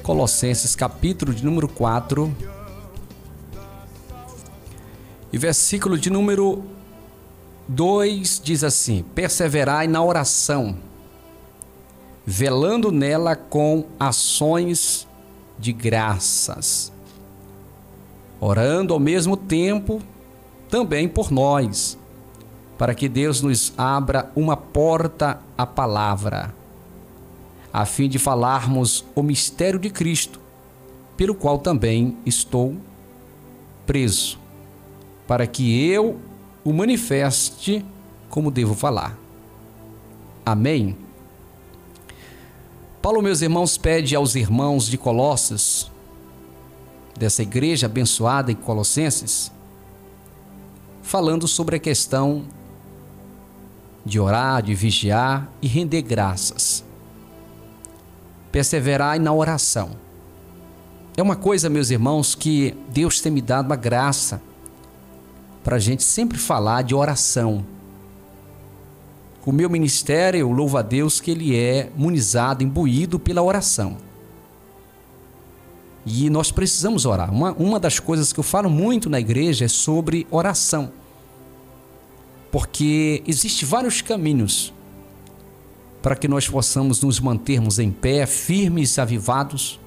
Colossenses, capítulo de número 4, e versículo de número 2 diz assim: perseverai na oração, velando nela com ações de graças, orando ao mesmo tempo também por nós, para que Deus nos abra uma porta à palavra, a fim de falarmos o mistério de Cristo, pelo qual também estou preso, para que eu o manifeste como devo falar. Amém? Paulo, meus irmãos, pede aos irmãos de Colossos, dessa igreja abençoada em Colossenses, falando sobre a questão de orar, de vigiar e render graças. Perseverai na oração. É uma coisa, meus irmãos, que Deus tem me dado uma graça para a gente sempre falar de oração. O meu ministério, eu louvo a Deus que ele é imunizado, imbuído pela oração. E nós precisamos orar. Uma das coisas que eu falo muito na igreja é sobre oração. Porque existem vários caminhos para que nós possamos nos mantermos em pé, firmes e avivados.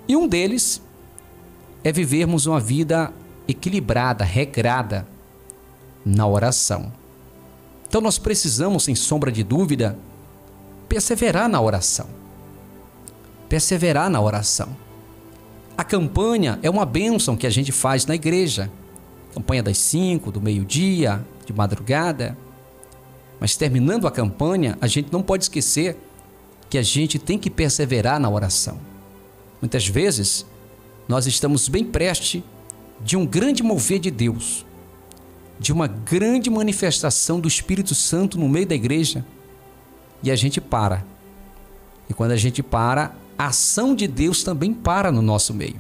E um deles é vivermos uma vida equilibrada, regrada na oração. Então nós precisamos, sem sombra de dúvida, perseverar na oração. Perseverar na oração. A campanha é uma bênção que a gente faz na igreja. Campanha das 5, do meio-dia, de madrugada. Mas terminando a campanha, a gente não pode esquecer que a gente tem que perseverar na oração. Muitas vezes, nós estamos bem prestes de um grande mover de Deus, de uma grande manifestação do Espírito Santo no meio da igreja, e a gente para. E quando a gente para, a ação de Deus também para no nosso meio.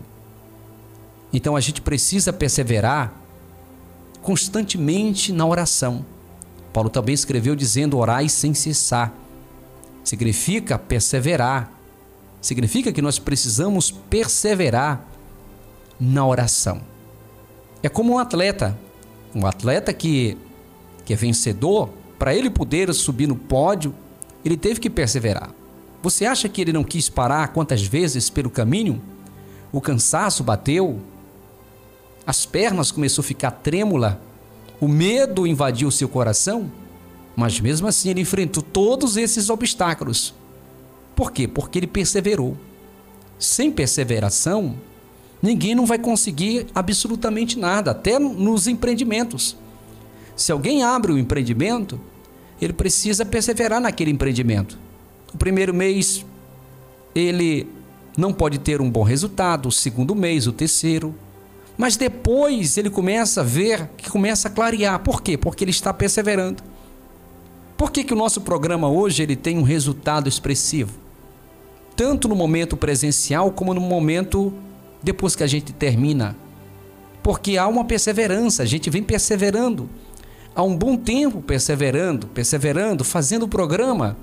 Então a gente precisa perseverar constantemente na oração. Paulo também escreveu dizendo: orai sem cessar. Significa perseverar. Significa que nós precisamos perseverar na oração. É como um atleta que é vencedor, para ele poder subir no pódio, ele teve que perseverar. Você acha que ele não quis parar quantas vezes pelo caminho? O cansaço bateu, as pernas começaram a ficar trêmula, o medo invadiu o seu coração, mas mesmo assim ele enfrentou todos esses obstáculos. Por quê? Porque ele perseverou. Sem perseveração, ninguém não vai conseguir absolutamente nada, até nos empreendimentos. Se alguém abre um empreendimento, ele precisa perseverar naquele empreendimento. O primeiro mês, ele não pode ter um bom resultado, o segundo mês, o terceiro. Mas depois ele começa a ver, que começa a clarear. Por quê? Porque ele está perseverando. Por que o nosso programa hoje ele tem um resultado expressivo? Tanto no momento presencial como no momento depois que a gente termina. Porque há uma perseverança, a gente vem perseverando. Há um bom tempo perseverando, fazendo o programa.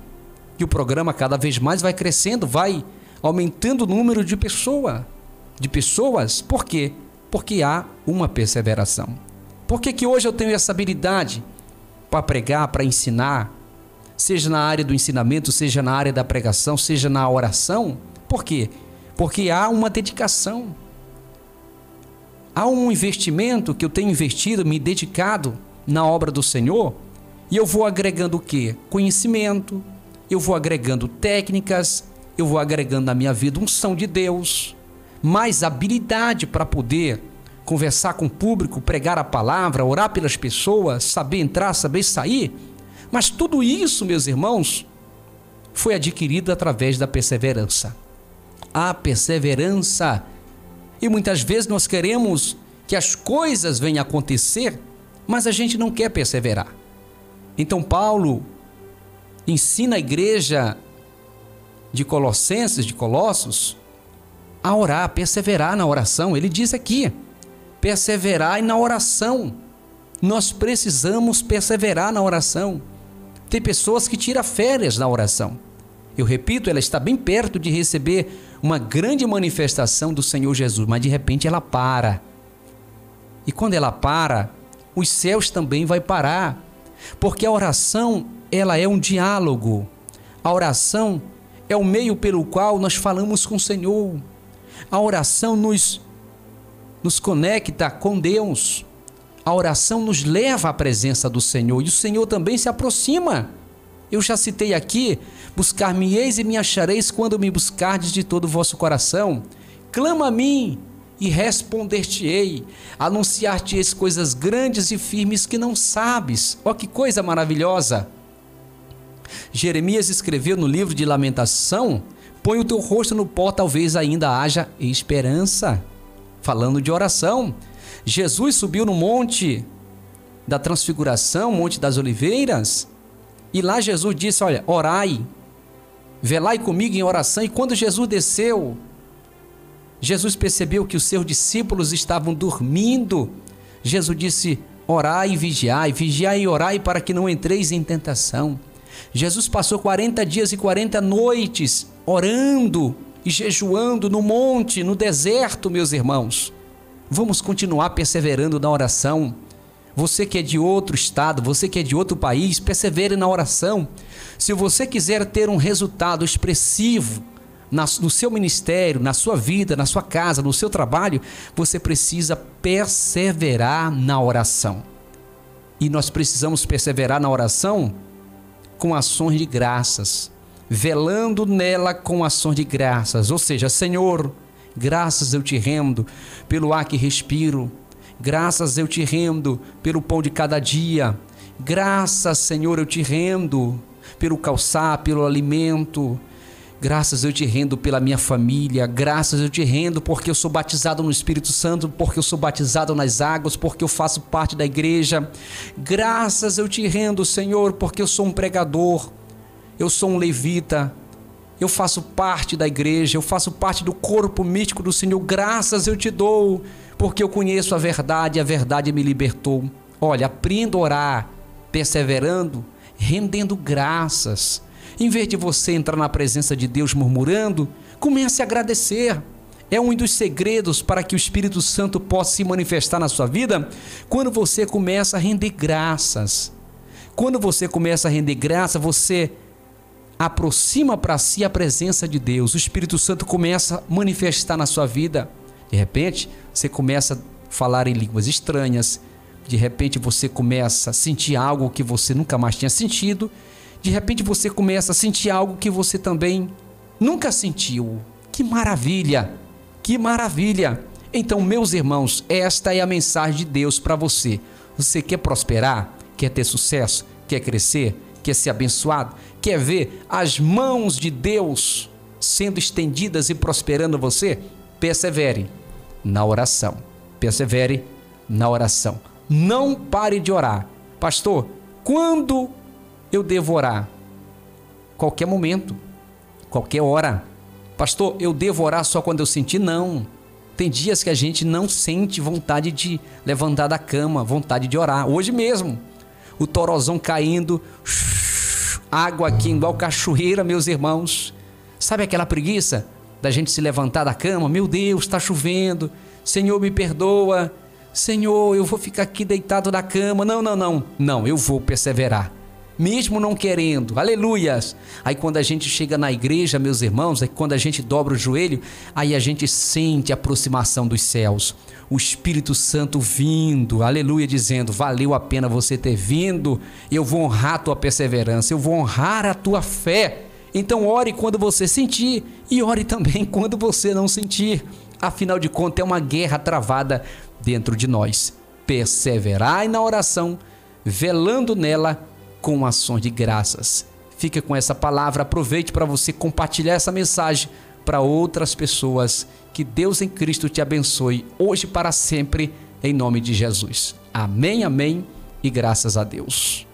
E o programa cada vez mais vai crescendo, vai aumentando o número de pessoas. Por quê? Porque há uma perseveração. Por que hoje eu tenho essa habilidade para pregar, para ensinar, seja na área do ensinamento, seja na área da pregação, seja na oração? Por quê? Porque há uma dedicação. Há um investimento que eu tenho investido, me dedicado na obra do Senhor, e eu vou agregando o quê? Conhecimento, eu vou agregando técnicas, eu vou agregando na minha vida unção de Deus, mais habilidade para poder conversar com o público, pregar a palavra, orar pelas pessoas, saber entrar, saber sair. Mas tudo isso, meus irmãos, foi adquirido através da perseverança. A perseverança. E muitas vezes nós queremos que as coisas venham a acontecer, mas a gente não quer perseverar. Então Paulo ensina a igreja de Colossenses, de Colossos, a orar, a perseverar na oração. Ele diz aqui: perseverai na oração. Nós precisamos perseverar na oração. Tem pessoas que tiram férias na oração. Eu repito, ela está bem perto de receber uma grande manifestação do Senhor Jesus, mas de repente ela para. E quando ela para, os céus também vai parar, porque a oração, ela é um diálogo. A oração é o meio pelo qual nós falamos com o Senhor. A oração nos conecta com Deus. A oração nos leva à presença do Senhor e o Senhor também se aproxima. Eu já citei aqui: buscar-me-eis e me achareis quando me buscardes de todo o vosso coração. Clama a mim e responder-te-ei, anunciar-te-eis coisas grandes e firmes que não sabes. Ó, que coisa maravilhosa! Jeremias escreveu no livro de Lamentação: põe o teu rosto no pó, talvez ainda haja esperança. Falando de oração, Jesus subiu no monte da Transfiguração, Monte das Oliveiras, e lá Jesus disse: olha, orai, velai comigo em oração. E quando Jesus desceu, Jesus percebeu que os seus discípulos estavam dormindo. Jesus disse: orai e vigiai e orai para que não entreis em tentação. Jesus passou 40 dias e 40 noites orando e jejuando no monte, no deserto, meus irmãos. Vamos continuar perseverando na oração. Você que é de outro estado, você que é de outro país, persevere na oração. Se você quiser ter um resultado expressivo no seu ministério, na sua vida, na sua casa, no seu trabalho, você precisa perseverar na oração. E nós precisamos perseverar na oração com ações de graças, velando nela com ações de graças. Ou seja, Senhor, graças eu te rendo pelo ar que respiro, graças eu te rendo pelo pão de cada dia, graças, Senhor, eu te rendo pelo calçar, pelo alimento, graças eu te rendo pela minha família, graças eu te rendo porque eu sou batizado no Espírito Santo, porque eu sou batizado nas águas, porque eu faço parte da igreja, graças eu te rendo, Senhor, porque eu sou um pregador, eu sou um levita, eu faço parte da igreja, eu faço parte do corpo místico do Senhor, graças eu te dou, porque eu conheço a verdade e a verdade me libertou. Olha, aprenda a orar, perseverando, rendendo graças. Em vez de você entrar na presença de Deus murmurando, comece a agradecer. É um dos segredos para que o Espírito Santo possa se manifestar na sua vida, quando você começa a render graças. Quando você começa a render graça, você aproxima para si a presença de Deus. O Espírito Santo começa a manifestar na sua vida. De repente, você começa a falar em línguas estranhas. De repente, você começa a sentir algo que você nunca mais tinha sentido. De repente, você começa a sentir algo que você também nunca sentiu. Que maravilha! Que maravilha! Então, meus irmãos, esta é a mensagem de Deus para você. Você quer prosperar? Quer ter sucesso? Quer crescer? Quer ser abençoado? Quer ver as mãos de Deus sendo estendidas e prosperando você? Persevere na oração. Persevere na oração. Não pare de orar. Pastor, quando eu devo orar? Qualquer momento, qualquer hora. Pastor, eu devo orar só quando eu sentir? Não. Tem dias que a gente não sente vontade de levantar da cama, vontade de orar. Hoje mesmo, o torozão caindo, água aqui igual cachoeira, meus irmãos. Sabe aquela preguiça da gente se levantar da cama? Meu Deus, está chovendo. Senhor, me perdoa. Senhor, eu vou ficar aqui deitado na cama. Não, eu vou perseverar. Mesmo não querendo, aleluias. Aí quando a gente chega na igreja, meus irmãos, é quando a gente dobra o joelho, aí a gente sente a aproximação dos céus, o Espírito Santo vindo, aleluia, dizendo: valeu a pena você ter vindo, eu vou honrar a tua perseverança, eu vou honrar a tua fé. Então ore quando você sentir e ore também quando você não sentir. Afinal de contas, é uma guerra travada dentro de nós. Perseverai na oração, velando nela com ações de graças. Fica com essa palavra, aproveite para você compartilhar essa mensagem para outras pessoas. Que Deus em Cristo te abençoe hoje e para sempre, em nome de Jesus. Amém, amém e graças a Deus.